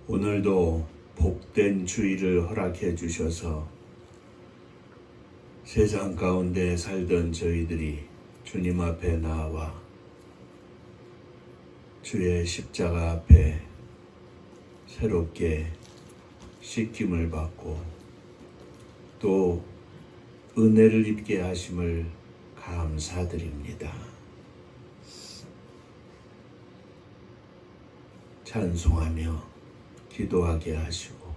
오늘도 복된 주일을 허락해 주셔서 세상 가운데 살던 저희들이 주님 앞에 나와 주의 십자가 앞에 새롭게 씻김을 받고 또 은혜를 입게 하심을 감사드립니다. 찬송하며 기도하게 하시고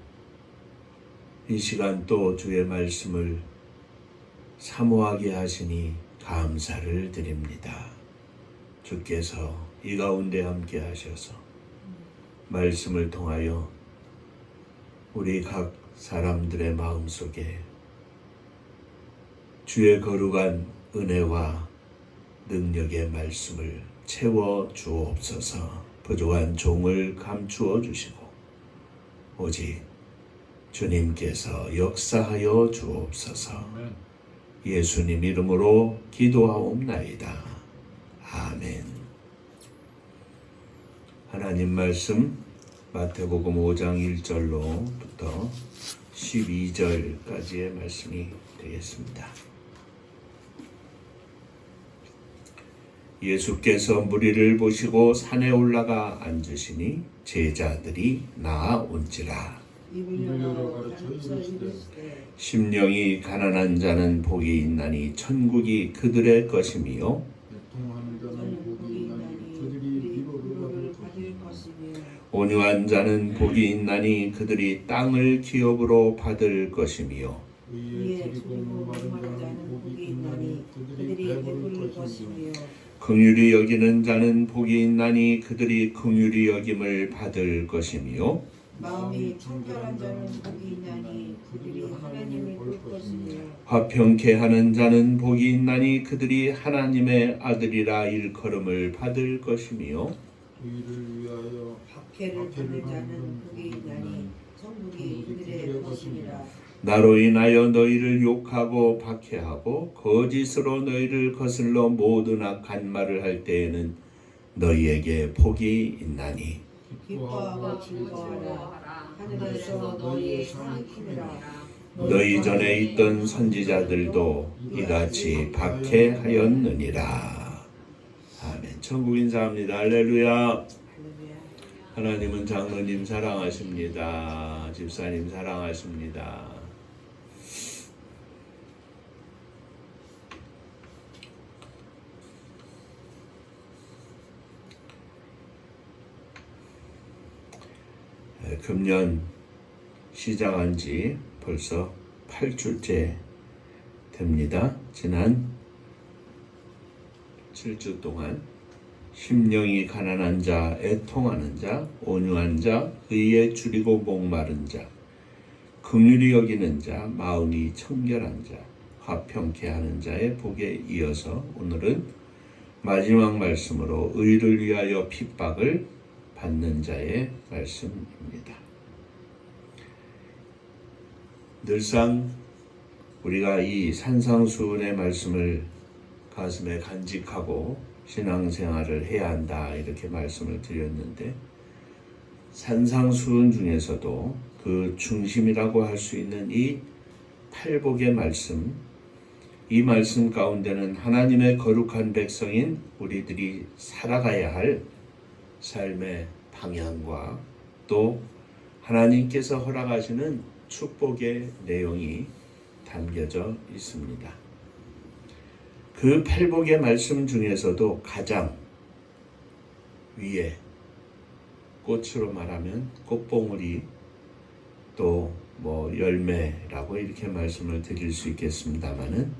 이 시간 또 주의 말씀을 사모하게 하시니 감사를 드립니다. 주께서 이 가운데 함께 하셔서 말씀을 통하여 우리 각 사람들의 마음속에 주의 거룩한 은혜와 능력의 말씀을 채워 주옵소서. 부족한 종을 감추어 주시고 오직 주님께서 역사하여 주옵소서. 예수님 이름으로 기도하옵나이다. 아멘. 하나님 말씀 마태복음 5장 1절로부터 12절까지의 말씀이 되겠습니다. 예수께서 무리를 보시고 산에 올라가 앉으시니 제자들이 나아온지라. 심령이 가난한 자는 복이 있나니 천국이 그들의 것이며 온유한 자는 복이 있나니 그들이 땅을 기업으로 받을 것이며 긍휼히 여기는 자는 복이 있나니 그들이 긍휼히 여김을 받을 것이며 마음이 청결한 자는 복이 있나니 그들이 하나님을 볼 것이며 화평케 하는 자는 복이 있나니 그들이 하나님의 아들이라 일컬음을 받을 것이며 박해를 받는 자는 복이 있나니 천국이 그들의 것이니라. 나로 인하여 너희를 욕하고 박해하고 거짓으로 너희를 거슬러 모든 악한 말을 할 때에는 너희에게 복이 있나니 기뻐하고 즐거워하라. 하늘에서 너희의 상이 크니라. 너희 전에 있던 선지자들도 이같이 박해하였느니라. 아멘. 천국 인사합니다. 할렐루야. 하나님은 장로님 사랑하십니다. 집사님 사랑하십니다. 금년 시작한 지 벌써 8주째 됩니다. 지난 7주 동안 심령이 가난한 자, 애통하는 자, 온유한 자, 의에 줄이고 목마른 자, 긍휼히 여기는 자, 마음이 청결한 자, 화평케 하는 자의 복에 이어서 오늘은 마지막 말씀으로 의를 위하여 핍박을 받는 자의 말씀입니다. 늘상 우리가 이 산상수훈의 말씀을 가슴에 간직하고 신앙생활을 해야 한다 이렇게 말씀을 드렸는데 산상수훈 중에서도 그 중심이라고 할 수 있는 이 팔복의 말씀, 이 말씀 가운데는 하나님의 거룩한 백성인 우리들이 살아가야 할 삶의 방향과 또 하나님께서 허락하시는 축복의 내용이 담겨져 있습니다. 그 팔복의 말씀 중에서도 가장 위에 꽃으로 말하면 꽃봉오리 또 열매라고 이렇게 말씀을 드릴 수 있겠습니다마는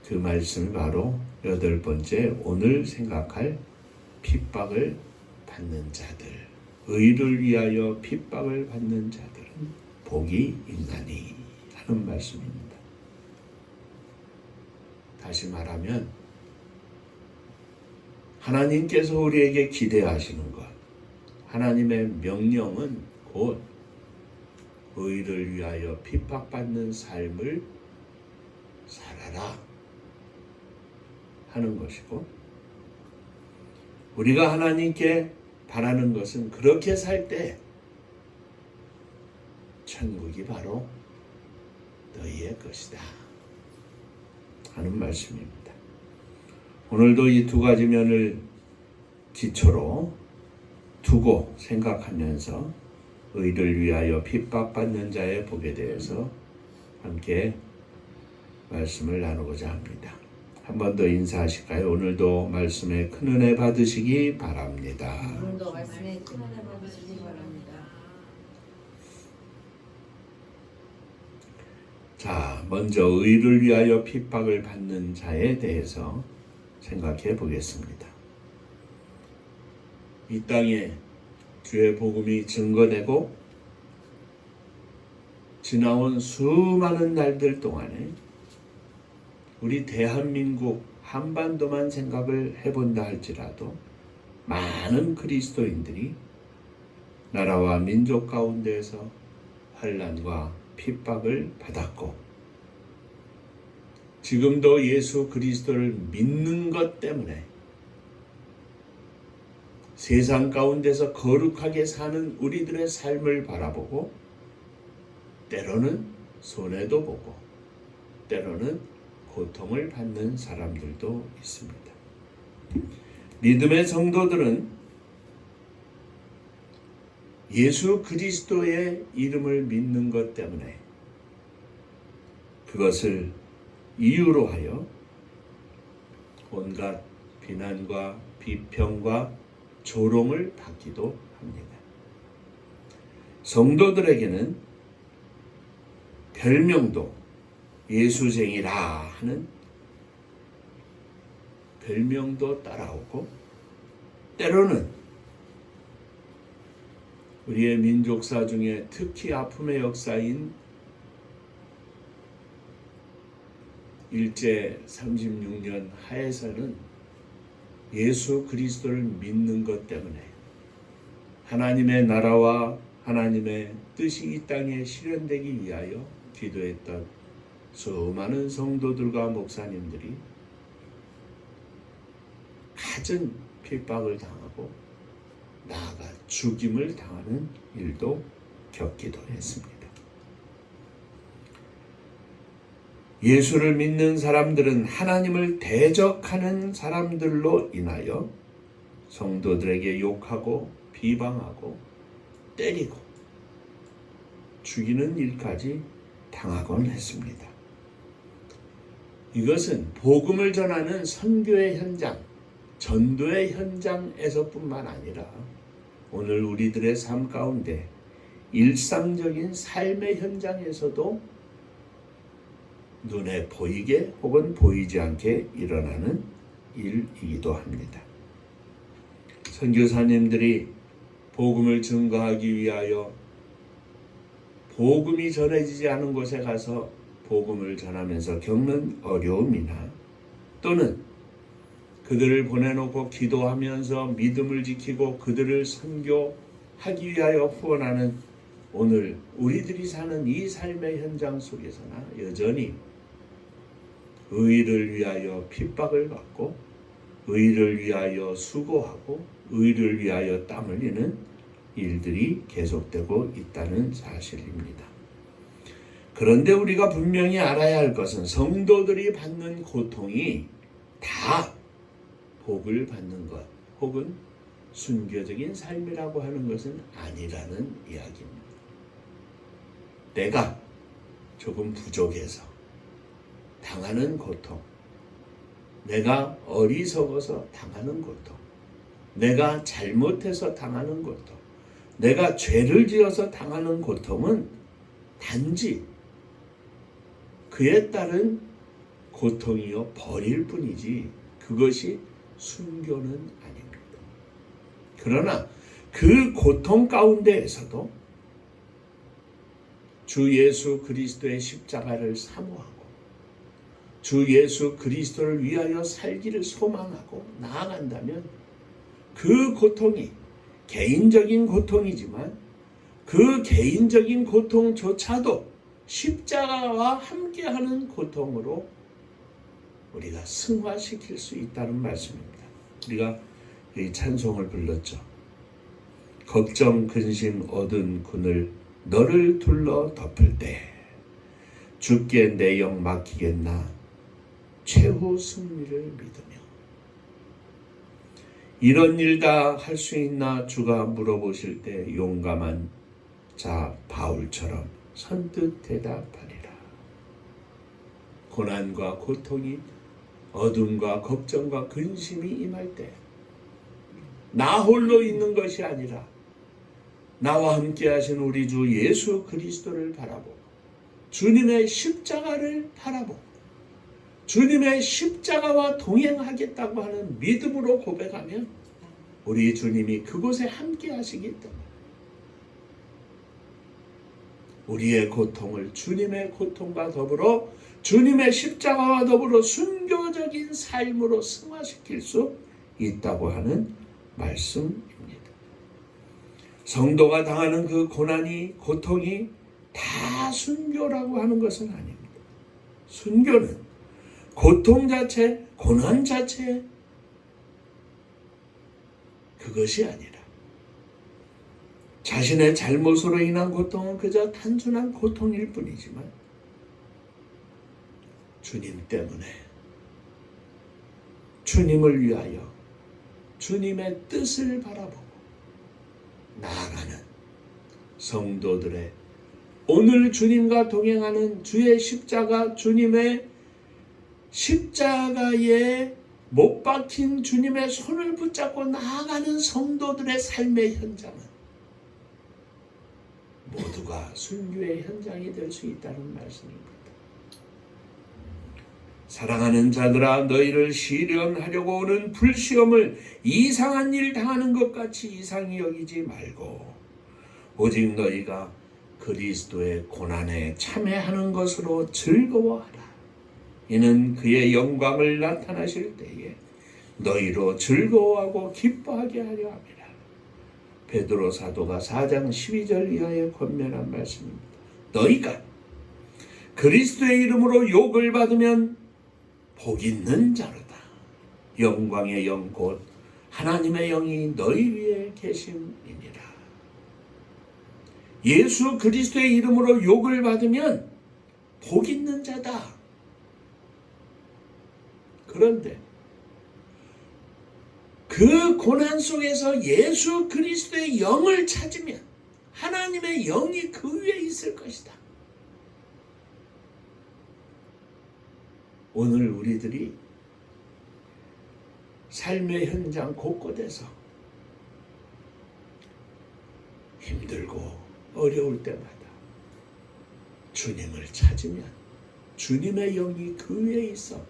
그 말씀이 바로 8번째 오늘 생각할 핍박을 받는 자들, 의를 위하여 핍박을 받는 자들은 복이 있나니 하는 말씀입니다. 다시 말하면 하나님께서 우리에게 기대하시는 것, 하나님의 명령은 곧 의를 위하여 핍박받는 삶을 살아라 하는 것이고 우리가 하나님께 바라는 것은 그렇게 살 때 천국이 바로 너희의 것이다 하는 말씀입니다. 오늘도 이 두 가지 면을 기초로 두고 생각하면서 의를 위하여 핍박받는 자의 복에 대해서 함께 말씀을 나누고자 합니다. 한 번 더 인사하실까요? 오늘도 말씀에 큰 은혜 받으시기 바랍니다. 오늘도 말씀에 큰 은혜 받으시기 바랍니다. 자, 먼저 의를 위하여 핍박을 받는 자에 대해서 생각해 보겠습니다. 이 땅에 주의 복음이 증거되고 지나온 수많은 날들 동안에 우리 대한민국 한반도만 생각을 해본다 할지라도 많은 그리스도인들이 나라와 민족 가운데에서 환난과 핍박을 받았고 지금도 예수 그리스도를 믿는 것 때문에 세상 가운데서 거룩하게 사는 우리들의 삶을 바라보고 때로는 손해도 보고 때로는 고통을 받는 사람들도 있습니다. 믿음의 성도들은 예수 그리스도의 이름을 믿는 것 때문에 그것을 이유로 하여 온갖 비난과 비평과 조롱을 받기도 합니다. 성도들에게는 별명도 예수쟁이라 하는 별명도 따라오고 때로는 우리의 민족사 중에 특히 아픔의 역사인 일제 36년 하에서는 예수 그리스도를 믿는 것 때문에 하나님의 나라와 하나님의 뜻이 이 땅에 실현되기 위하여 기도했던 수많은 성도들과 목사님들이 갖은 핍박을 당하고 나아가 죽임을 당하는 일도 겪기도 했습니다. 예수를 믿는 사람들은 하나님을 대적하는 사람들로 인하여 성도들에게 욕하고 비방하고 때리고 죽이는 일까지 당하곤 했습니다. 이것은 복음을 전하는 선교의 현장, 전도의 현장에서뿐만 아니라 오늘 우리들의 삶 가운데 일상적인 삶의 현장에서도 눈에 보이게 혹은 보이지 않게 일어나는 일이기도 합니다. 선교사님들이 복음을 증거하기 위하여 복음이 전해지지 않은 곳에 가서 복음을 전하면서 겪는 어려움이나 또는 그들을 보내놓고 기도하면서 믿음을 지키고 그들을 선교하기 위하여 후원하는 오늘 우리들이 사는 이 삶의 현장 속에서나 여전히 의를 위하여 핍박을 받고 의를 위하여 수고하고 의를 위하여 땀 흘리는 일들이 계속되고 있다는 사실입니다. 그런데 우리가 분명히 알아야 할 것은 성도들이 받는 고통이 다 복을 받는 것 혹은 순교적인 삶이라고 하는 것은 아니라는 이야기입니다. 내가 조금 부족해서 당하는 고통, 내가 어리석어서 당하는 고통, 내가 잘못해서 당하는 고통, 내가 죄를 지어서 당하는 고통은 단지 그에 따른 고통이요 벌일 뿐이지 그것이 순교는 아닙니다. 그러나 그 고통 가운데에서도 주 예수 그리스도의 십자가를 사모하고 주 예수 그리스도를 위하여 살기를 소망하고 나아간다면 그 고통이 개인적인 고통이지만 그 개인적인 고통조차도 십자가와 함께하는 고통으로 우리가 승화시킬 수 있다는 말씀입니다. 우리가 이 찬송을 불렀죠. 걱정 근심 얻은 군을 너를 둘러 덮을 때 주께 내 영 맡기겠나 최후 승리를 믿으며. 이런 일 다 할 수 있나 주가 물어보실 때 용감한 자 바울처럼 선뜻 대답하리라. 고난과 고통이 어둠과 걱정과 근심이 임할 때 나 홀로 있는 것이 아니라 나와 함께 하신 우리 주 예수 그리스도를 바라보고 주님의 십자가를 바라보고 주님의 십자가와 동행하겠다고 하는 믿음으로 고백하면 우리 주님이 그곳에 함께 하시기 때문에 우리의 고통을 주님의 고통과 더불어 주님의 십자가와 더불어 순교적인 삶으로 승화시킬 수 있다고 하는 말씀입니다. 성도가 당하는 그 고난이 고통이 다 순교라고 하는 것은 아닙니다. 순교는 고통 자체, 고난 자체 그것이 아니라 자신의 잘못으로 인한 고통은 그저 단순한 고통일 뿐이지만 주님 때문에 주님을 위하여 주님의 뜻을 바라보고 나아가는 성도들의 오늘 주님과 동행하는 주의 십자가, 주님의 십자가에 못 박힌 주님의 손을 붙잡고 나아가는 성도들의 삶의 현장은 모두가 순교의 현장이 될 수 있다는 말씀입니다. 사랑하는 자들아, 너희를 시련하려고 오는 불시험을 이상한 일 당하는 것 같이 이상히 여기지 말고 오직 너희가 그리스도의 고난에 참여하는 것으로 즐거워하라. 이는 그의 영광을 나타나실 때에 너희로 즐거워하고 기뻐하게 하려 함이라. 베드로 사도가 4장 12절 이하에 권면한 말씀입니다. 너희가 그리스도의 이름으로 욕을 받으면 복 있는 자로다. 영광의 영 곧 하나님의 영이 너희 위에 계심이니라. 예수 그리스도의 이름으로 욕을 받으면 복 있는 자다. 그런데 그 고난 속에서 예수 그리스도의 영을 찾으면 하나님의 영이 그 위에 있을 것이다. 오늘 우리들이 삶의 현장 곳곳에서 힘들고 어려울 때마다 주님을 찾으면 주님의 영이 그 위에 있어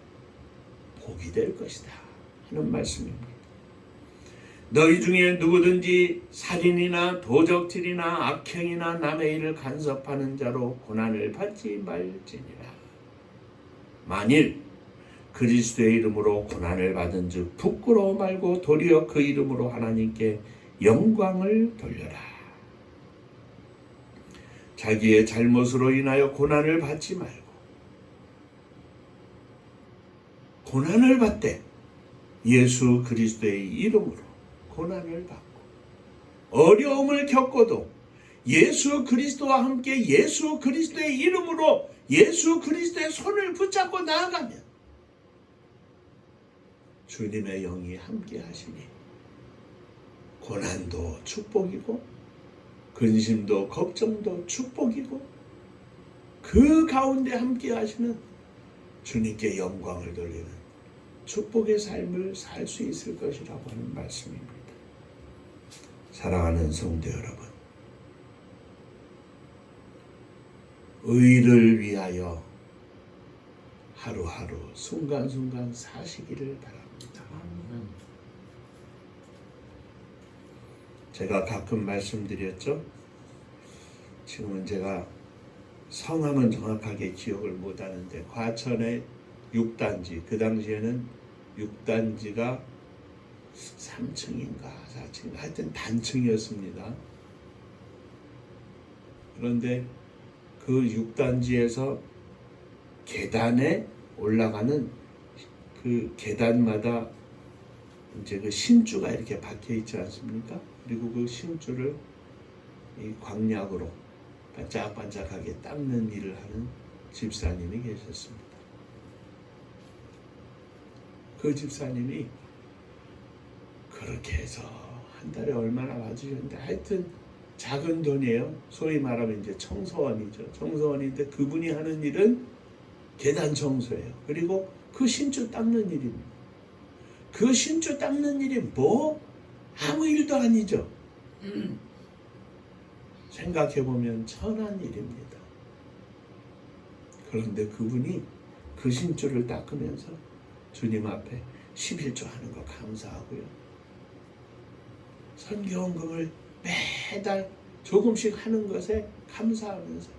복이 될 것이다 하는 말씀입니다. 너희 중에 누구든지 살인이나 도적질이나 악행이나 남의 일을 간섭하는 자로 고난을 받지 말지니라. 만일 그리스도의 이름으로 고난을 받은 즉 부끄러워 말고 도리어 그 이름으로 하나님께 영광을 돌려라. 자기의 잘못으로 인하여 고난을 받지 말고 고난을 받되 예수 그리스도의 이름으로 고난을 받고 어려움을 겪어도 예수 그리스도와 함께 예수 그리스도의 이름으로 예수 그리스도의 손을 붙잡고 나아가면 주님의 영이 함께 하시니 고난도 축복이고 근심도 걱정도 축복이고 그 가운데 함께 하시는 주님께 영광을 돌리는 축복의 삶을 살 수 있을 것이라고 하는 말씀입니다. 사랑하는 성도 여러분, 의를 위하여 하루하루 순간순간 사시기를 바랍니다. 제가 가끔 말씀드렸죠. 지금은 제가 성함은 정확하게 기억을 못하는데 과천의 6단지, 그 당시에는 6단지가 3층인가 4층인가 하여튼 단층이었습니다. 그런데 그 6단지에서 계단에 올라가는 그 계단마다 이제 그 신주가 이렇게 박혀 있지 않습니까? 그리고 그 신주를 이 광약으로 반짝반짝하게 닦는 일을 하는 집사님이 계셨습니다. 그 집사님이 그렇게 해서 한 달에 얼마나 받으셨는데 하여튼 작은 돈이에요. 소위 말하면 이제 청소원이죠. 청소원인데 그분이 하는 일은 계단 청소예요. 그리고 그 신주 닦는 일입니다. 그 신주 닦는 일이 뭐 아무 일도 아니죠. 생각해보면 천한 일입니다. 그런데 그분이 그 신주를 닦으면서 주님 앞에 11조 하는 거 감사하고요. 선교헌금을 매달 조금씩 하는 것에 감사하면서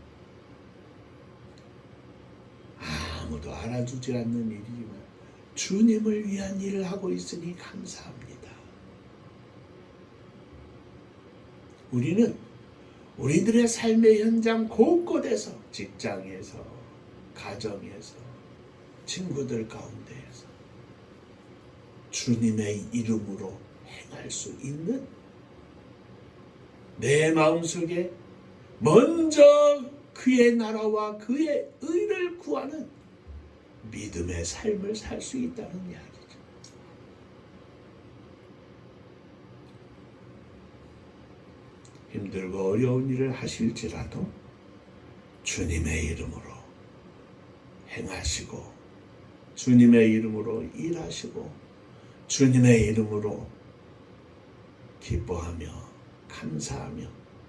아무도 알아주지 않는 일이지만 주님을 위한 일을 하고 있으니 감사합니다. 우리는 우리들의 삶의 현장 곳곳에서 직장에서 가정에서 친구들 가운데에서 주님의 이름으로 행할 수 있는 내 마음속에 먼저 그의 나라와 그의 의를 구하는 믿음의 삶을 살 수 있다는 이야기죠. 힘들고 어려운 일을 하실지라도 주님의 이름으로 행하시고 주님의 이름으로 일하시고 주님의 이름으로 기뻐하며 감사하며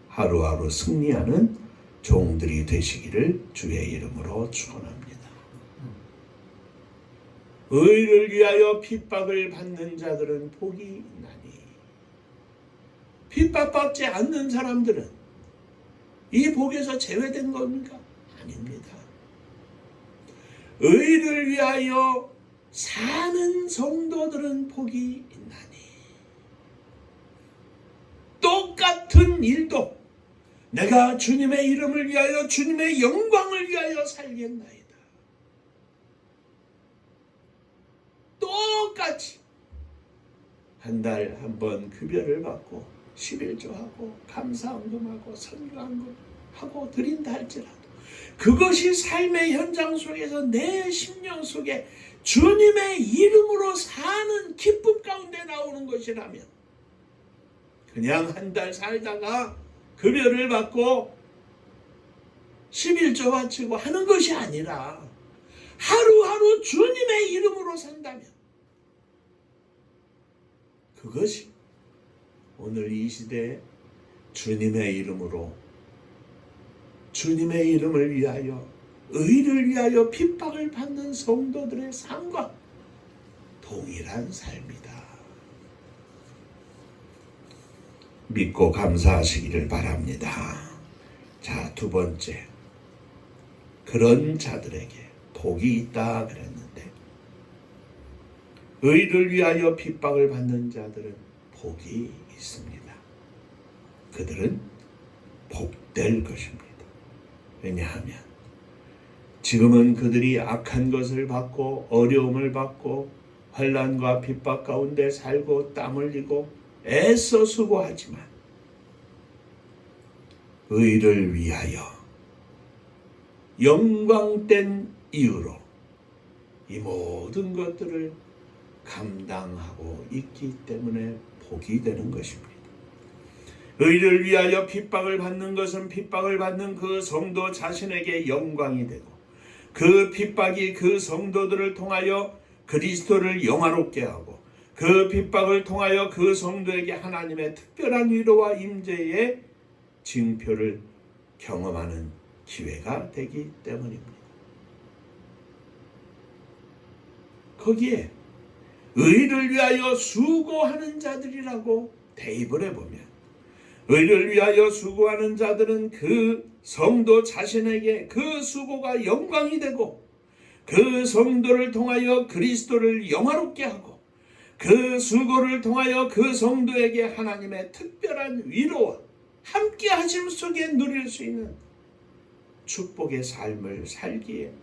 하루하루 승리하는 종들이 되시기를 주의 이름으로 축원합니다. 의를 위하여 핍박을 받는 자들은 복이 있나니 핍박받지 않는 사람들은 이 복에서 제외된 겁니까? 아닙니다. 의를 위하여 사는 성도들은 복이 있나니 똑같은 일도 내가 주님의 이름을 위하여 주님의 영광을 위하여 살겠나이다. 똑같이 한 달 한 번 급여를 받고 11조하고 감사헌금하고 선교헌금하고 드린다 할지라도 그것이 삶의 현장 속에서 내 심령 속에 주님의 이름으로 사는 기쁨 가운데 나오는 것이라면 그냥 한 달 살다가 급여를 받고 11조 바치고 하는 것이 아니라 하루하루 주님의 이름으로 산다면 그것이 오늘 이 시대에 주님의 이름으로 주님의 이름을 위하여 의를 위하여 핍박을 받는 성도들의 삶과 동일한 삶이다. 믿고 감사하시기를 바랍니다. 자, 두 번째, 그런 자들에게 복이 있다 그랬는데 의를 위하여 핍박을 받는 자들은 복이 있습니다. 그들은 복될 것입니다. 왜냐하면 지금은 그들이 악한 것을 받고 어려움을 받고 환난과 핍박 가운데 살고 땀 흘리고 애써 수고하지만 의를 위하여 영광된 이유로 이 모든 것들을 감당하고 있기 때문에 복이 되는 것입니다. 의를 위하여 핍박을 받는 것은 핍박을 받는 그 성도 자신에게 영광이 되고 그 핍박이 그 성도들을 통하여 그리스도를 영화롭게 하고 그 핍박을 통하여 그 성도에게 하나님의 특별한 위로와 임재의 징표를 경험하는 기회가 되기 때문입니다. 거기에 의를 위하여 수고하는 자들이라고 대입을 해보면 의를 위하여 수고하는 자들은 그 성도 자신에게 그 수고가 영광이 되고 그 성도를 통하여 그리스도를 영화롭게 하고 그 수고를 통하여 그 성도에게 하나님의 특별한 위로와 함께 하심 속에 누릴 수 있는 축복의 삶을 살기에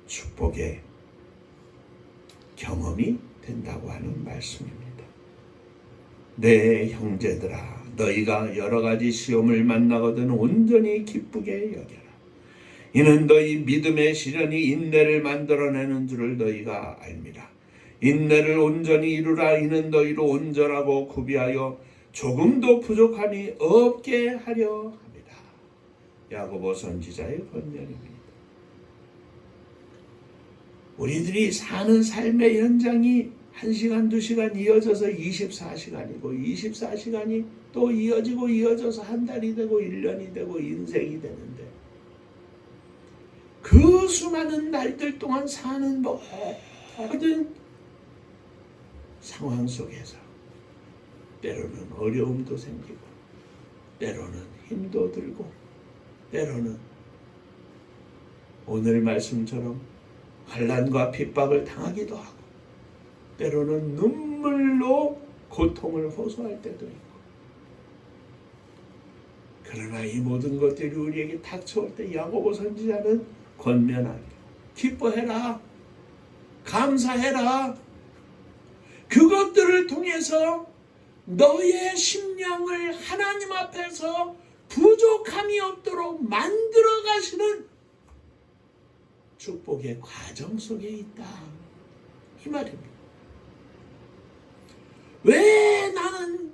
축복의 경험이 된다고 하는 말씀입니다. 내 형제들아, 너희가 여러 가지 시험을 만나거든 온전히 기쁘게 여겨라. 이는 너희 믿음의 시련이 인내를 만들어내는 줄을 너희가 알미라. 인내를 온전히 이루라. 이는 너희로 온전하고 구비하여 조금도 부족함이 없게 하려 합니다. 야고보 선지자의 권면입니다. 우리들이 사는 삶의 현장이 1시간, 2시간 이어져서 24시간이고 24시간이 또 이어져서 한 달이 되고 1년이 되고 인생이 되는데 그 수많은 날들 동안 사는 모든 상황 속에서 때로는 어려움도 생기고 때로는 힘도 들고 때로는 오늘 말씀처럼 환난과 핍박을 당하기도 하고 때로는 눈물로 고통을 호소할 때도 있고 그러나 이 모든 것들이 우리에게 닥쳐올 때 야고보 선지자는 권면하기 기뻐해라 감사해라 그것들을 통해서 너의 심령을 하나님 앞에서 부족함이 없도록 만들어 가시는 축복의 과정 속에 있다 이 말입니다. 왜 나는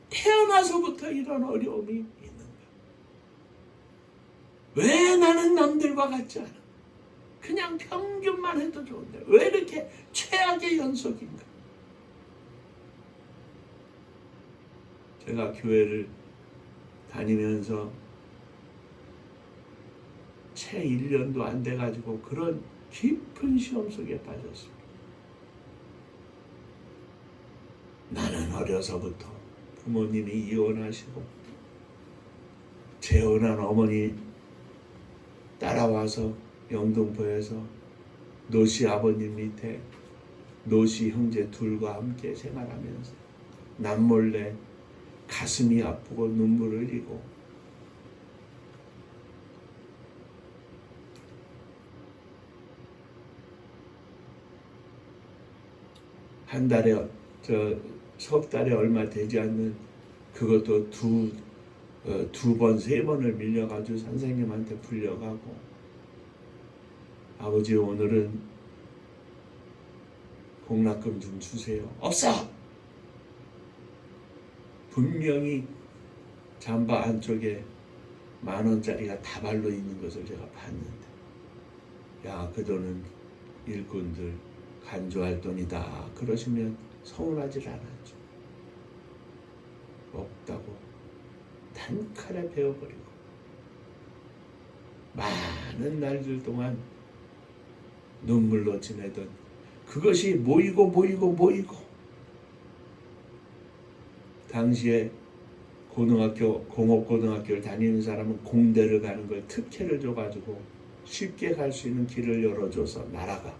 태어나서부터 이런 어려움이 있는가? 왜 나는 남들과 같지 않아? 그냥 평균만 해도 좋은데 왜 이렇게 최악의 연속인가? 제가 교회를 다니면서 채 1년도 안 돼가지고 그런 깊은 시험 속에 빠졌습니다. 나는 어려서부터 부모님이 이혼하시고 재혼한 어머니 따라와서 영등포에서 노씨 아버님 밑에 노씨 형제 둘과 함께 생활하면서 남몰래 가슴이 아프고 눈물을 흘리고 한 달에 석 달에 얼마 되지 않는 그것도 두 번, 세 번을 밀려가지고 선생님한테 불려가고 아버지 오늘은 공납금 좀 주세요. 없어! 분명히 잠바 안쪽에 10,000원짜리가 다발로 있는 것을 제가 봤는데 야, 그 돈은 일꾼들 간주할 돈이다 그러시면 서운하지 않았죠. 없다고 단칼에 베어버리고 많은 날들 동안 눈물로 지내던 그것이 모이고 당시에 공업고등학교를 다니는 사람은 공대를 가는 걸 특혜를 줘가지고 쉽게 갈 수 있는 길을 열어줘서 나라가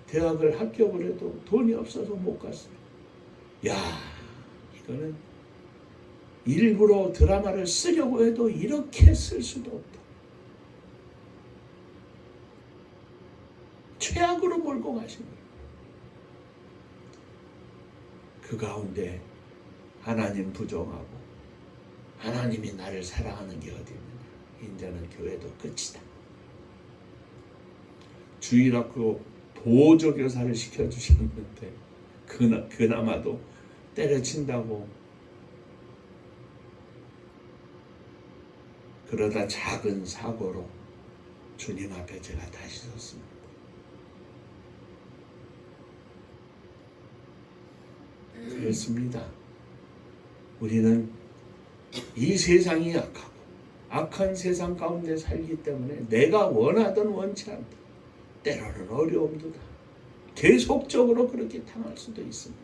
대학을 합격을 해도 돈이 없어서 못 갔어요. 야, 이거는 일부러 드라마를 쓰려고 해도 이렇게 쓸 수도 없다. 최악으로 몰고 가신 거예요. 그 가운데 하나님 부정하고 하나님이 나를 사랑하는 게 어디 있느냐. 이제는 교회도 끝이다. 주일학교 보조교사를 시켜주셨는데 그나마도 때려친다고 그러다 작은 사고로 주님 앞에 제가 다시 섰습니다. 그렇습니다. 우리는 이 세상이 약하고 악한 세상 가운데 살기 때문에 내가 원하든 원치 않든 때로는 어려움도 다 계속적으로 그렇게 당할 수도 있습니다.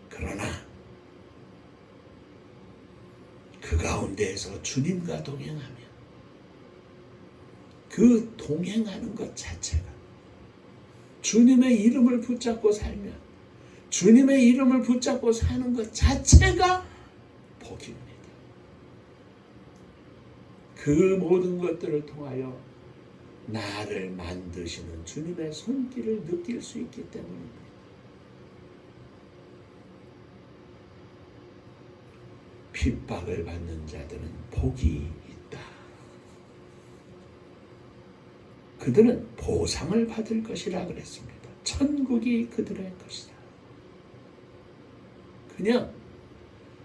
그러나 그 가운데에서 주님과 동행하면 그 동행하는 것 자체가 주님의 이름을 붙잡고 살면 주님의 이름을 붙잡고 사는 것 자체가 복입니다. 그 모든 것들을 통하여 나를 만드시는 주님의 손길을 느낄 수 있기 때문입니다. 핍박을 받는 자들은 복이 있다. 그들은 보상을 받을 것이라 그랬습니다. 천국이 그들의 것이다. 그냥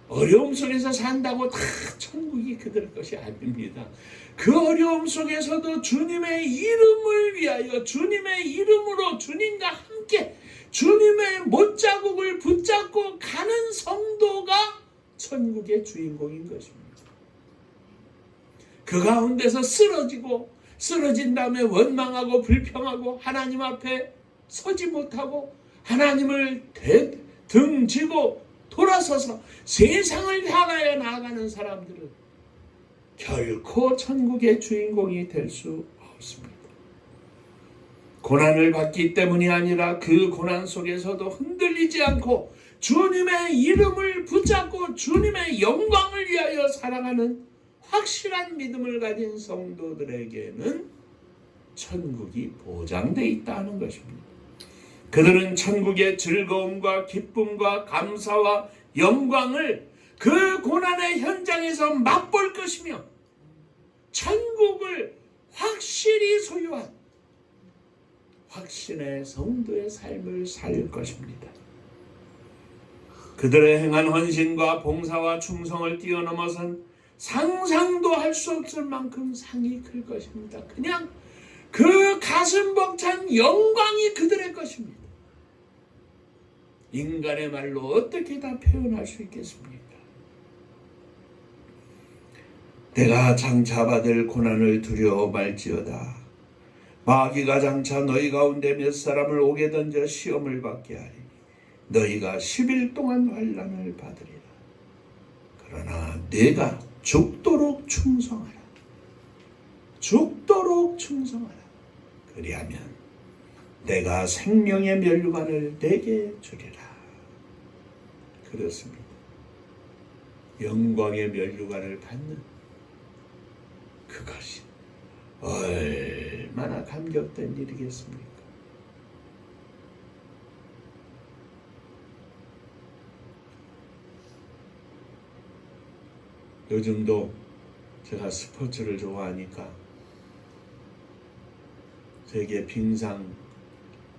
어려움 속에서 산다고 다 천국이 그들의 것이 아닙니다. 그 어려움 속에서도 주님의 이름을 위하여 주님의 이름으로 주님과 함께 주님의 못자국을 붙잡고 가는 성도가 천국의 주인공인 것입니다. 그 가운데서 쓰러진 다음에 원망하고 불평하고 하나님 앞에 서지 못하고 하나님을 등지고 돌아서서 세상을 향하여 나아가는 사람들은 결코 천국의 주인공이 될 수 없습니다. 고난을 받기 때문이 아니라 그 고난 속에서도 흔들리지 않고 주님의 이름을 붙잡고 주님의 영광을 위하여 살아가는 확실한 믿음을 가진 성도들에게는 천국이 보장되어 있다는 것입니다. 그들은 천국의 즐거움과 기쁨과 감사와 영광을 그 고난의 현장에서 맛볼 것이며 천국을 확실히 소유한 확신의 성도의 삶을 살 것입니다. 그들의 행한 헌신과 봉사와 충성을 뛰어넘어선 상상도 할 수 없을 만큼 상이 클 것입니다. 그냥 그 가슴 벅찬 영광이 그들의 것입니다. 인간의 말로 어떻게 다 표현할 수 있겠습니까? 내가 장차 받을 고난을 두려워 말지어다. 마귀가 장차 너희 가운데 몇 사람을 옥에 던져 시험을 받게 하리. 너희가 10일 동안 환난을 받으리라. 그러나 네가 죽도록 충성하라. 죽도록 충성하라. 그리하면 내가 생명의 면류관을 내게 주리라. 그렇습니다. 영광의 면류관을 받는 그것이 얼마나 감격된 일이겠습니까? 요즘도 제가 스포츠를 좋아하니까 세계 빙상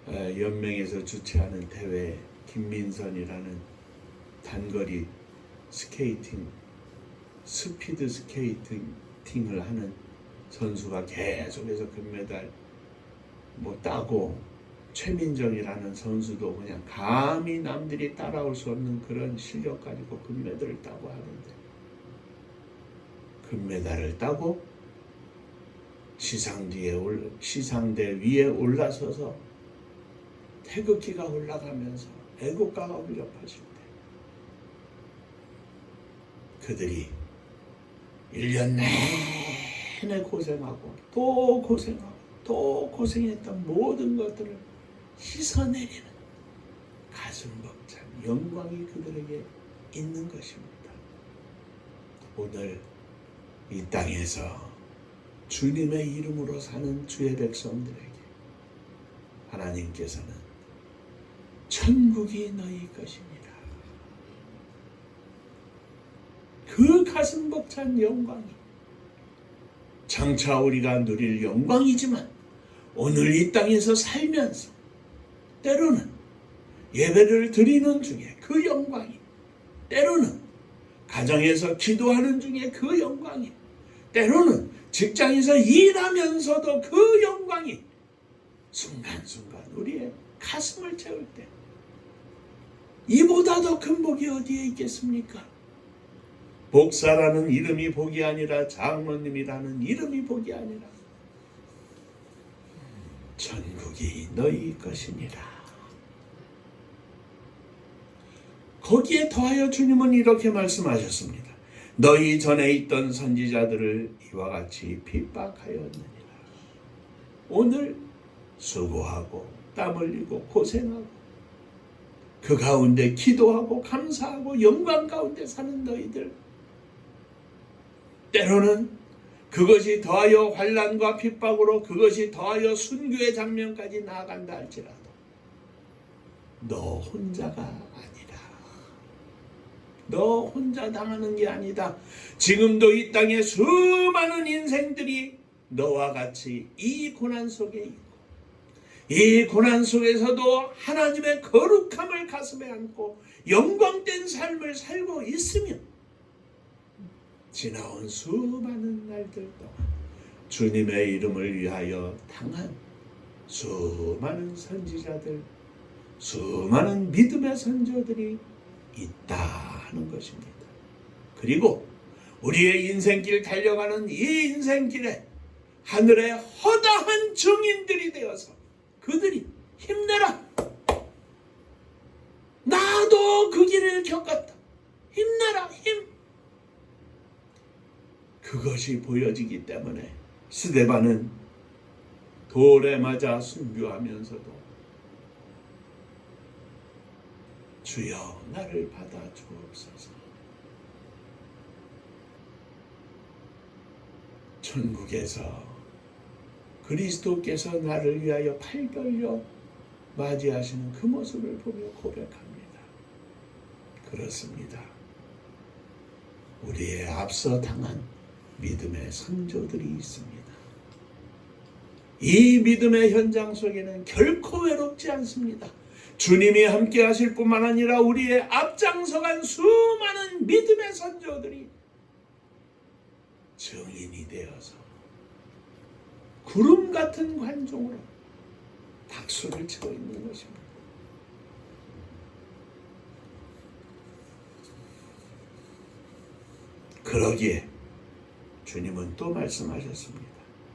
연맹에서 주최하는 대회 김민선이라는 단거리 스케이팅, 스피드 스케이팅을 하는 선수가 계속해서 금메달 따고 최민정이라는 선수도 그냥 감히 남들이 따라올 수 없는 그런 실력 가지고 금메달을 따고 하는데 금메달을 따고 시상대 위에 올라서서 태극기가 올라가면서 애국가가 울려 퍼질 때 그들이 1년 내내 고생하고 또 고생하고 또 고생했던 모든 것들을 씻어내리는 가슴 벅찬 영광이 그들에게 있는 것입니다. 오늘 이 땅에서 주님의 이름으로 사는 주의 백성들에게 하나님께서는 천국이 너희 것이니라. 그 가슴 벅찬 영광이 장차 우리가 누릴 영광이지만 오늘 이 땅에서 살면서 때로는 예배를 드리는 중에 그 영광이, 때로는 가정에서 기도하는 중에 그 영광이, 때로는 직장에서 일하면서도 그 영광이 순간순간 우리의 가슴을 채울 때 이보다 더 큰 복이 어디에 있겠습니까? 목사라는 이름이 복이 아니라 장로님이라는 이름이 복이 아니라 천국이 너희 것이니라. 거기에 더하여 주님은 이렇게 말씀하셨습니다. 너희 전에 있던 선지자들을 이와 같이 핍박하였느니라. 오늘 수고하고 땀 흘리고 고생하고 그 가운데 기도하고 감사하고 영광 가운데 사는 너희들, 때로는 그것이 더하여 환난과 핍박으로 그것이 더하여 순교의 장면까지 나아간다 할지라도 너 혼자가 아니라, 너 혼자 당하는 게 아니다. 지금도 이 땅에 수많은 인생들이 너와 같이 이 고난 속에 있고, 이 고난 속에서도 하나님의 거룩함을 가슴에 안고 영광된 삶을 살고 있으며, 지나온 수많은 날들 동안 주님의 이름을 위하여 당한 수많은 선지자들, 수많은 믿음의 선조들이 있다는 것입니다. 그리고 우리의 인생길 달려가는 이 인생길에 하늘의 허다한 증인들이 되어서 그들이 힘내라, 나도 그 길을 겪었다, 힘내라, 힘, 그것이 보여지기 때문에 스데반은 돌에 맞아 순교하면서도 주여 나를 받아 주옵소서, 천국에서 그리스도께서 나를 위하여 팔 벌려 맞이하시는 그 모습을 보며 고백합니다. 그렇습니다. 우리의 앞서 당한 믿음의 선조들이 있습니다. 이 믿음의 현장 속에는 결코 외롭지 않습니다. 주님이 함께 하실 뿐만 아니라 우리의 앞장서간 수많은 믿음의 선조들이 증인이 되어서 구름 같은 관종으로 박수를 치고 있는 것입니다. 그러기에 주님은 또 말씀하셨습니다.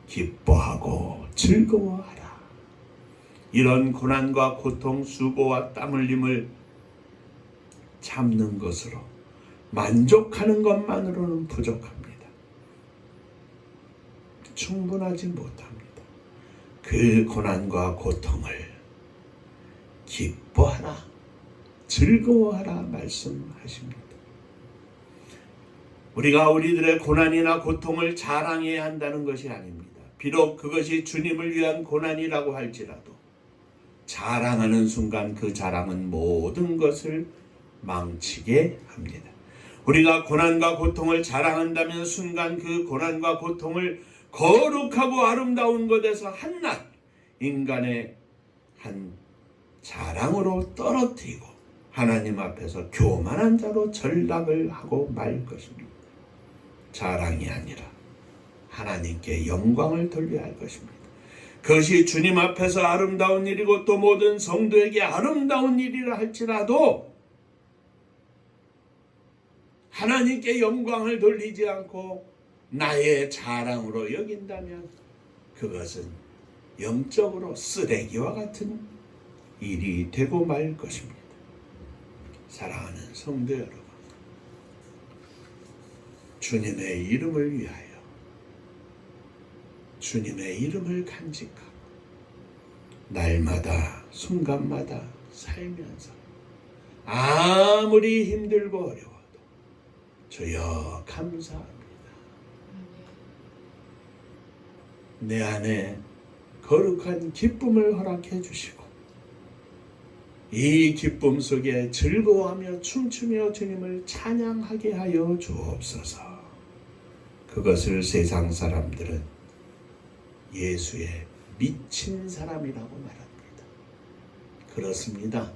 기뻐하고 즐거워하라. 이런 고난과 고통, 수고와 땀 흘림을 참는 것으로 만족하는 것만으로는 부족합니다. 충분하지 못합니다. 그 고난과 고통을 기뻐하라, 즐거워하라 말씀하십니다. 우리가 우리들의 고난이나 고통을 자랑해야 한다는 것이 아닙니다. 비록 그것이 주님을 위한 고난이라고 할지라도 자랑하는 순간 그 자랑은 모든 것을 망치게 합니다. 우리가 고난과 고통을 자랑한다면 순간 그 고난과 고통을 거룩하고 아름다운 것에서 한낱 인간의 한 자랑으로 떨어뜨리고 하나님 앞에서 교만한 자로 전락을 하고 말 것입니다. 자랑이 아니라 하나님께 영광을 돌려야 할 것입니다. 그것이 주님 앞에서 아름다운 일이고 또 모든 성도에게 아름다운 일이라 할지라도 하나님께 영광을 돌리지 않고 나의 자랑으로 여긴다면 그것은 영적으로 쓰레기와 같은 일이 되고 말 것입니다. 사랑하는 성도 여러분, 주님의 이름을 위하여 주님의 이름을 간직하고 날마다 순간마다 살면서 아무리 힘들고 어려워도 주여 감사합니다. 내 안에 거룩한 기쁨을 허락해 주시고 이 기쁨 속에 즐거워하며 춤추며 주님을 찬양하게 하여 주옵소서. 그것을 세상 사람들은 예수의 미친 사람이라고 말합니다. 그렇습니다.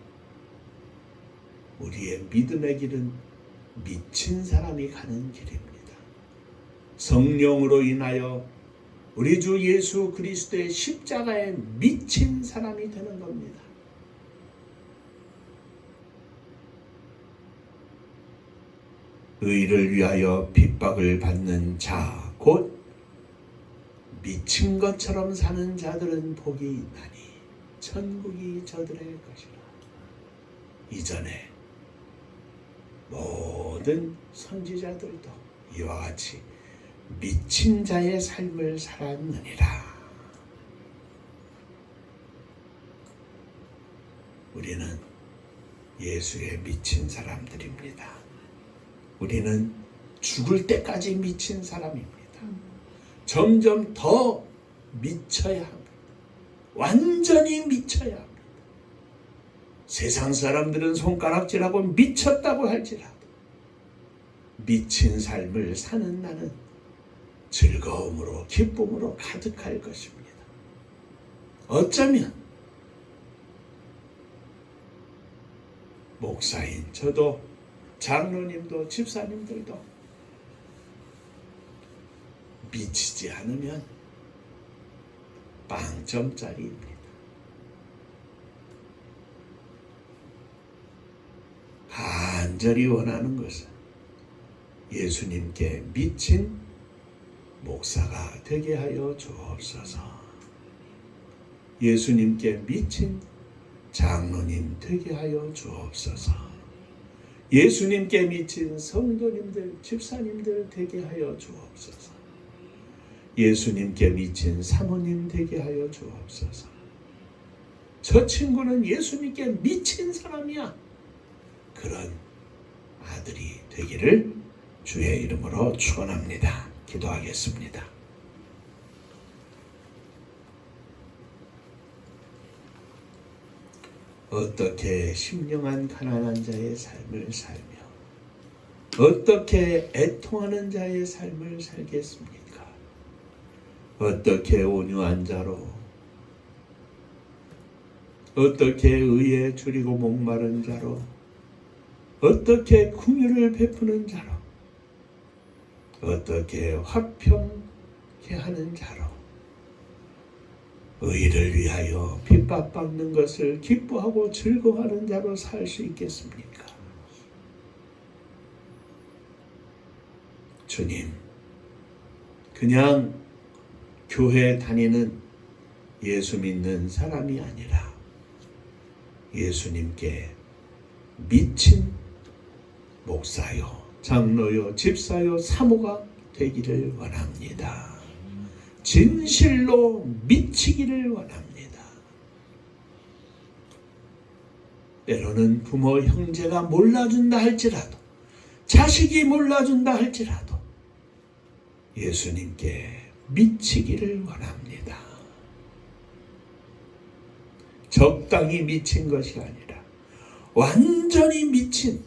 우리의 믿음의 길은 미친 사람이 가는 길입니다. 성령으로 인하여 우리 주 예수 그리스도의 십자가에 미친 사람이 되는 겁니다. 의를 위하여 핍박을 받는 자, 곧 미친 것처럼 사는 자들은 복이 있나니 천국이 저들의 것이라. 이전에 모든 선지자들도 이와 같이 미친 자의 삶을 살았느니라. 우리는 예수의 미친 사람들입니다. 우리는 죽을 때까지 미친 사람입니다. 점점 더 미쳐야 합니다. 완전히 미쳐야 합니다. 세상 사람들은 손가락질하고 미쳤다고 할지라도 미친 삶을 사는 나는 즐거움으로 기쁨으로 가득할 것입니다. 어쩌면 목사인 저도 장로님도 집사님들도 미치지 않으면 빵점짜리입니다. 간절히 원하는 것은 예수님께 미친 목사가 되게 하여 주옵소서. 예수님께 미친 장로님 되게 하여 주옵소서. 예수님께 미친 성도님들, 집사님들 되게 하여 주옵소서. 예수님께 미친 사모님 되게 하여 주옵소서. 저 친구는 예수님께 미친 사람이야. 그런 아들이 되기를 주의 이름으로 축원합니다. 기도하겠습니다. 어떻게 심령한 가난한 자의 삶을 살며 어떻게 애통하는 자의 삶을 살겠습니까? 어떻게 온유한 자로 어떻게 의에 줄이고 목마른 자로 어떻게 긍휼을 베푸는 자로 어떻게 화평케 하는 자로 의를 위하여 핍박받는 것을 기뻐하고 즐거워하는 자로 살 수 있겠습니까? 주님, 그냥 교회 다니는 예수 믿는 사람이 아니라 예수님께 미친 목사요, 장로요, 집사요, 사모가 되기를 원합니다. 진실로 미치기를 원합니다. 때로는 부모, 형제가 몰라준다 할지라도, 자식이 몰라준다 할지라도 예수님께 미치기를 원합니다. 적당히 미친 것이 아니라 완전히 미친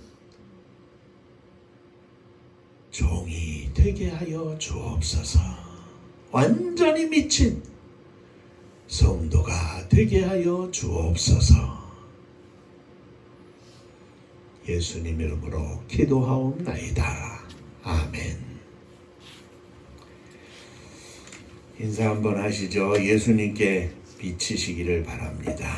종이 되게 하여 주옵소서. 완전히 미친 성도가 되게 하여 주옵소서. 예수님 이름으로 기도하옵나이다. 아멘. 인사 한번 하시죠. 예수님께 비치시기를 바랍니다.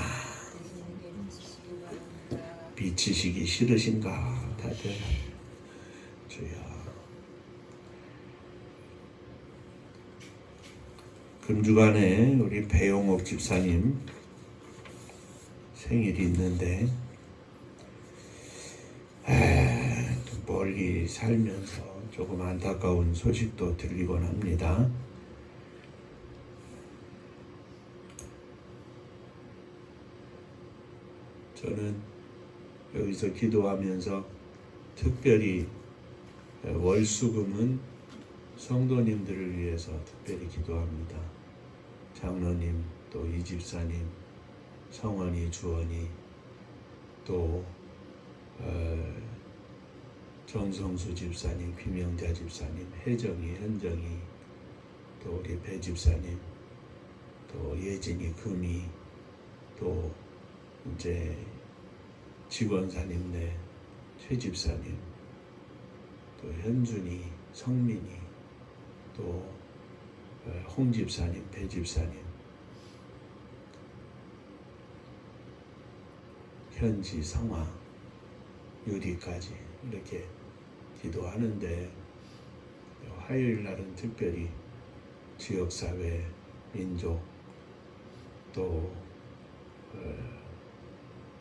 비치시기 싫으신가 다들? 주여. 금주간에 우리 배용옥 집사님 생일이 있는데 멀리 살면서 조금 안타까운 소식도 들리곤 합니다. 저는 여기서 기도하면서 특별히 월수금은 성도님들을 위해서 특별히 기도합니다. 장로님, 또 이집사님, 성원이, 주원이, 또 정성수 집사님, 비명자 집사님, 혜정이, 현정이, 또 우리 배 집사님, 또 예진이, 금이, 또 이제 직원사님네, 최 집사님, 또 현준이, 성민이, 또 홍 집사님, 배 집사님, 현지, 성화, 유리까지 이렇게 기도하는데 화요일 날은 특별히 지역사회, 민족, 또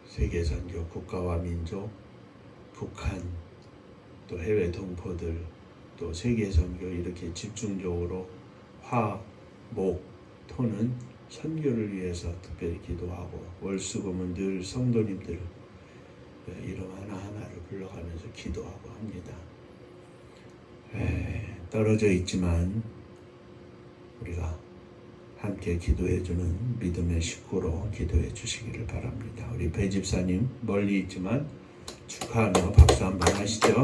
세계선교, 국가와 민족, 북한, 또 해외 동포들, 또 세계선교 이렇게 집중적으로 화, 목, 토는 선교를 위해서 특별히 기도하고 월수금은 늘 성도님들 이름 하나하나를 불러가면서 기도하고 합니다. 떨어져 있지만 우리가 함께 기도해주는 믿음의 식구로 기도해 주시기를 바랍니다. 우리 배 집사님 멀리 있지만 축하하며 박수 한번 하시죠.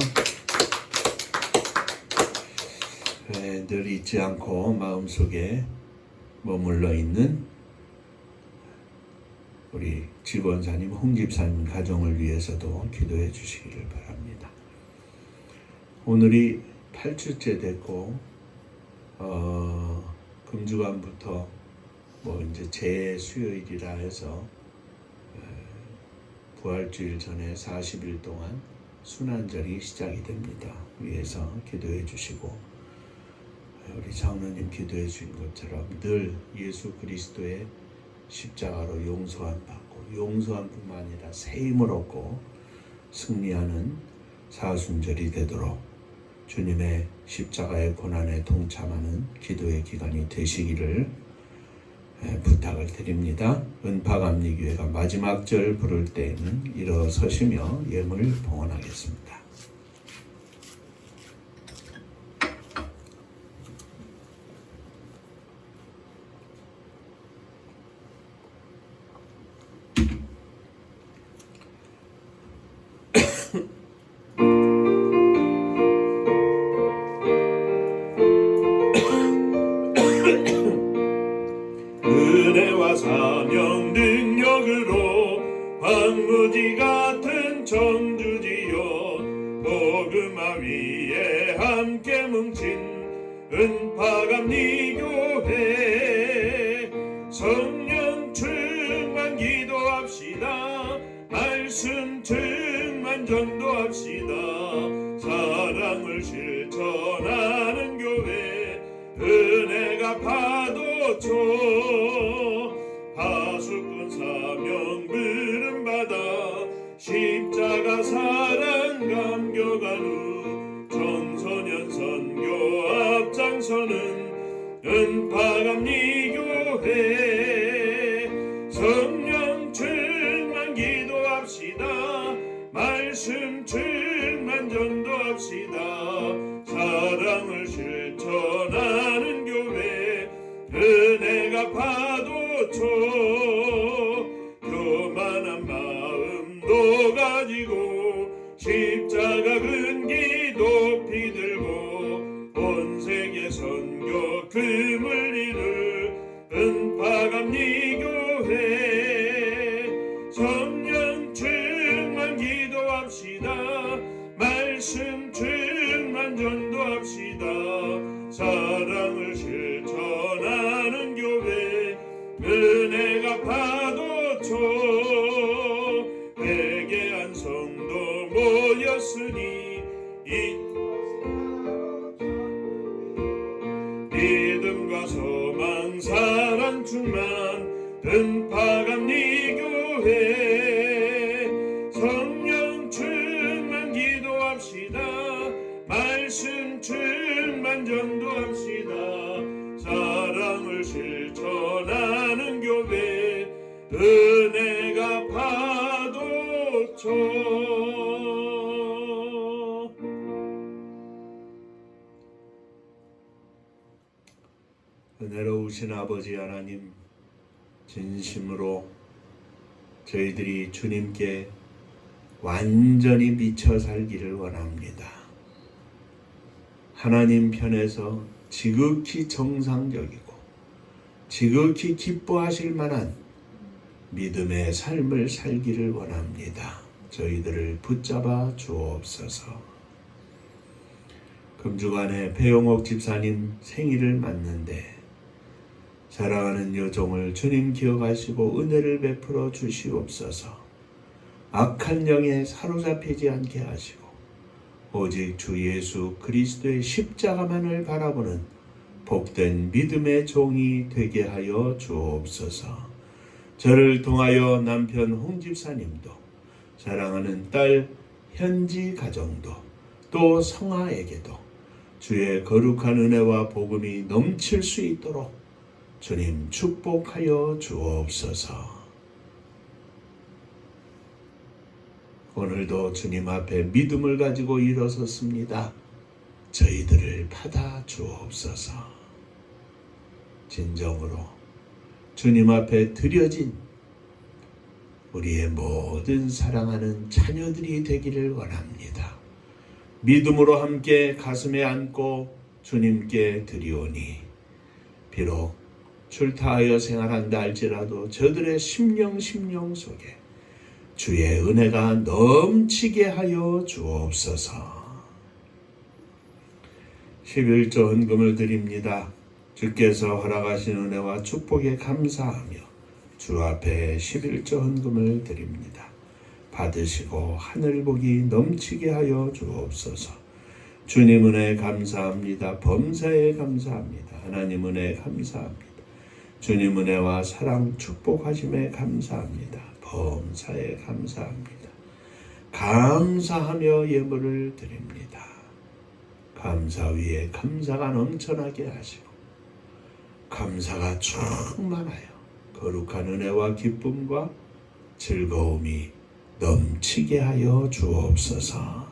늘 잊지 않고 마음속에 머물러 있는 우리 지권사님, 홍집사님 가정을 위해서도 기도해 주시기를 바랍니다. 오늘이 8주째 됐고 금주간부터 이제 재수요일이라 해서 부활주일 전에 40일 동안 순환절이 시작이 됩니다. 위에서 기도해 주시고 우리 장로님 기도해 주신 것처럼 늘 예수 그리스도의 십자가로 용서함 받고 용서함뿐만 아니라 새 힘을 얻고 승리하는 사순절이 되도록 주님의 십자가의 고난에 동참하는 기도의 기간이 되시기를 부탁을 드립니다. 은파감리교회가 마지막 절 부를 때에는 일어서시며 예물 봉헌하겠습니다. 은혜와 사명 능력으로 황무지 같은 청주지여 복음화 위에 함께 뭉친 은파감리교회 성령 충만 기도합시다. 말씀 충만 전도합시다. 사랑을 실천하는 교회 은혜가 파도쳐 파수꾼 사명 부름받아 십자가 사랑 감격한 후 청소년 선교 앞장서는 은파감리교회 성령 충만 기도합시다. 말씀 충만 전도합시다. 사랑을 실천하는 교회 은혜가 파도쳐 교만한 마음도 가지고 십자가 근기 높이 들고 온 세계 선교 금을 이룰 은파감리교회 성령 충만 기도합시다. 말씀 충만 전도합시다. 사랑을 실천하는 교회 은혜가 파도쳐 회개한 성도 모였으니 믿음과 소망 사랑 충만 은파감리교회 성령 충만 기도합시다. 말씀 충만 전도합시다. 사랑을 실천하는 교회 은혜가 파도쳐 은혜로우신 아버지 하나님, 진심으로 저희들이 주님께 완전히 미쳐 살기를 원합니다. 하나님 편에서 지극히 정상적이고 지극히 기뻐하실 만한 믿음의 삶을 살기를 원합니다. 저희들을 붙잡아 주옵소서. 금주간에 배용옥 집사님 생일을 맞는데 사랑하는 여종을 주님 기억하시고 은혜를 베풀어 주시옵소서. 악한 영에 사로잡히지 않게 하시고 오직 주 예수 그리스도의 십자가만을 바라보는 복된 믿음의 종이 되게 하여 주옵소서. 저를 통하여 남편 홍 집사님도 사랑하는 딸 현지 가정도 또 성아에게도 주의 거룩한 은혜와 복음이 넘칠 수 있도록 주님 축복하여 주옵소서. 오늘도 주님 앞에 믿음을 가지고 일어섰습니다. 저희들을 받아 주옵소서. 진정으로 주님 앞에 드려진 우리의 모든 사랑하는 자녀들이 되기를 원합니다. 믿음으로 함께 가슴에 안고 주님께 드리오니 비록 출타하여 생활한다 할지라도 저들의 심령 속에 주의 은혜가 넘치게 하여 주옵소서. 11조 헌금을 드립니다. 주께서 허락하신 은혜와 축복에 감사하며 주 앞에 11조 헌금을 드립니다. 받으시고 하늘복이 넘치게 하여 주옵소서. 주님 은혜 감사합니다. 범사에 감사합니다. 하나님 은혜 감사합니다. 주님 은혜와 사랑 축복하심에 감사합니다. 범사에 감사합니다. 감사하며 예물을 드립니다. 감사 위에 감사가 넘쳐나게 하시고 감사가 충만하여 거룩한 은혜와 기쁨과 즐거움이 넘치게 하여 주옵소서.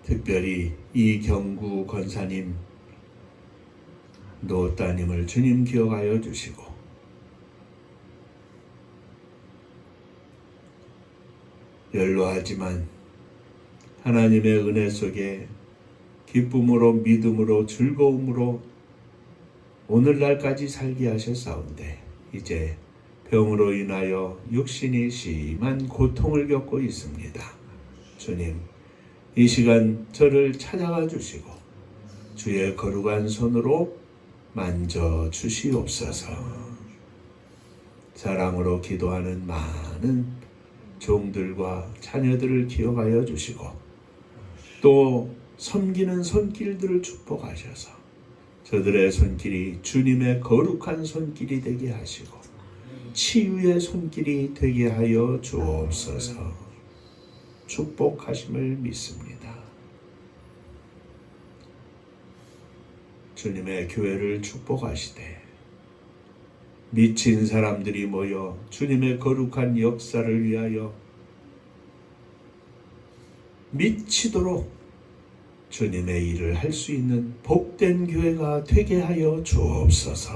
특별히 이경구 권사님, 노 따님을 주님 기억하여 주시고 연로하지만 하나님의 은혜 속에 기쁨으로 믿음으로 즐거움으로 오늘날까지 살게 하셨사온데 이제 병으로 인하여 육신이 심한 고통을 겪고 있습니다. 주님, 이 시간 저를 찾아가 주시고 주의 거룩한 손으로 만져 주시옵소서. 사랑으로 기도하는 많은 종들과 자녀들을 기억하여 주시고 또 섬기는 손길들을 축복하셔서 저들의 손길이 주님의 거룩한 손길이 되게 하시고 치유의 손길이 되게 하여 주옵소서. 축복하심을 믿습니다. 주님의 교회를 축복하시되 미친 사람들이 모여 주님의 거룩한 역사를 위하여 미치도록 주님의 일을 할 수 있는 복된 교회가 되게 하여 주옵소서.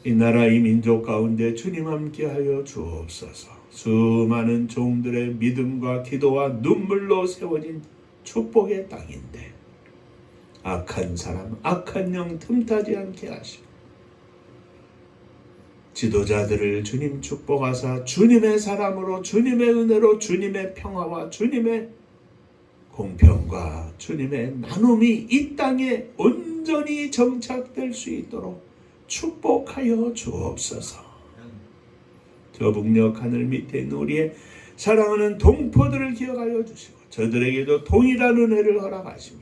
이 나라 이 민족 가운데 주님 함께 하여 주옵소서. 수많은 종들의 믿음과 기도와 눈물로 세워진 축복의 땅인데 악한 사람, 악한 영 틈타지 않게 하시고 지도자들을 주님 축복하사 주님의 사람으로 주님의 은혜로 주님의 평화와 주님의 공평과 주님의 나눔이 이 땅에 온전히 정착될 수 있도록 축복하여 주옵소서. 저 북녘 하늘 밑에 있는 우리의 사랑하는 동포들을 기억하여 주시고 저들에게도 동일한 은혜를 허락하시며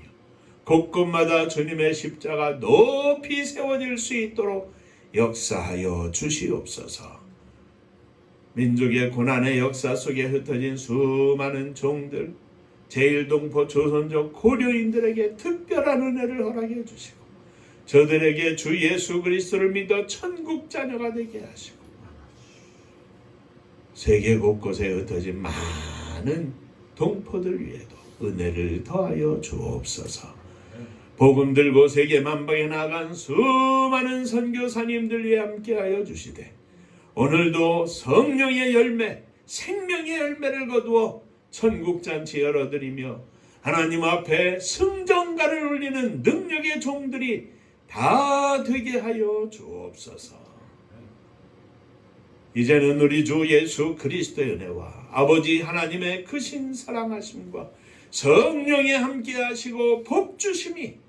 곳곳마다 주님의 십자가 높이 세워질 수 있도록 역사하여 주시옵소서. 민족의 고난의 역사 속에 흩어진 수많은 종들, 제1동포 조선족 고려인들에게 특별한 은혜를 허락해 주시고 저들에게 주 예수 그리스도를 믿어 천국 자녀가 되게 하시고 세계 곳곳에 흩어진 많은 동포들 위에도 은혜를 더하여 주옵소서. 복음 들고 세계 만방에 나간 수많은 선교사님들 위해 함께하여 주시되 오늘도 성령의 열매, 생명의 열매를 거두어 천국잔치 열어드리며 하나님 앞에 승전가를 울리는 능력의 종들이 다 되게 하여 주옵소서. 이제는 우리 주 예수 그리스도의 은혜와 아버지 하나님의 크신 사랑하심과 성령의 함께하시고 복주심이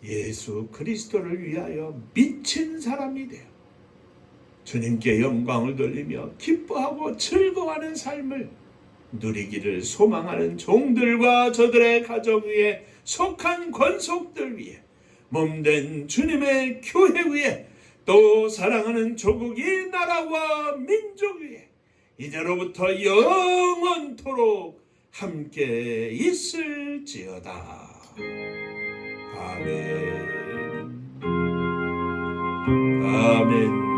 예수 그리스도를 위하여 미친 사람이 되어 주님께 영광을 돌리며 기뻐하고 즐거워하는 삶을 누리기를 소망하는 종들과 저들의 가정 위에 속한 권속들 위에 몸된 주님의 교회 위에 또 사랑하는 조국 이 나라와 민족 위에 이제로부터 영원토록 함께 있을지어다. 아멘. 아멘.